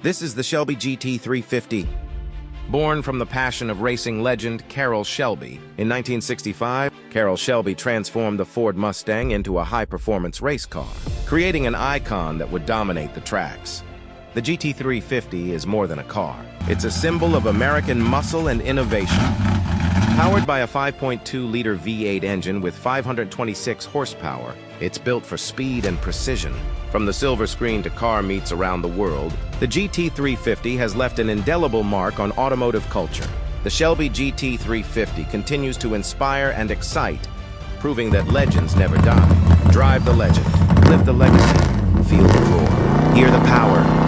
This is the Shelby GT350. Born from the passion of racing legend Carroll Shelby, in 1965, Carroll Shelby transformed the Ford Mustang into a high-performance race car, creating an icon that would dominate the tracks. The GT350 is more than a car. It's a symbol of American muscle and innovation. Powered by a 5.2-liter V8 engine with 526 horsepower, it's built for speed and precision. From the silver screen to car meets around the world, the GT350 has left an indelible mark on automotive culture. The Shelby GT350 continues to inspire and excite, proving that legends never die. Drive the legend, live the legacy, feel the roar, hear the power,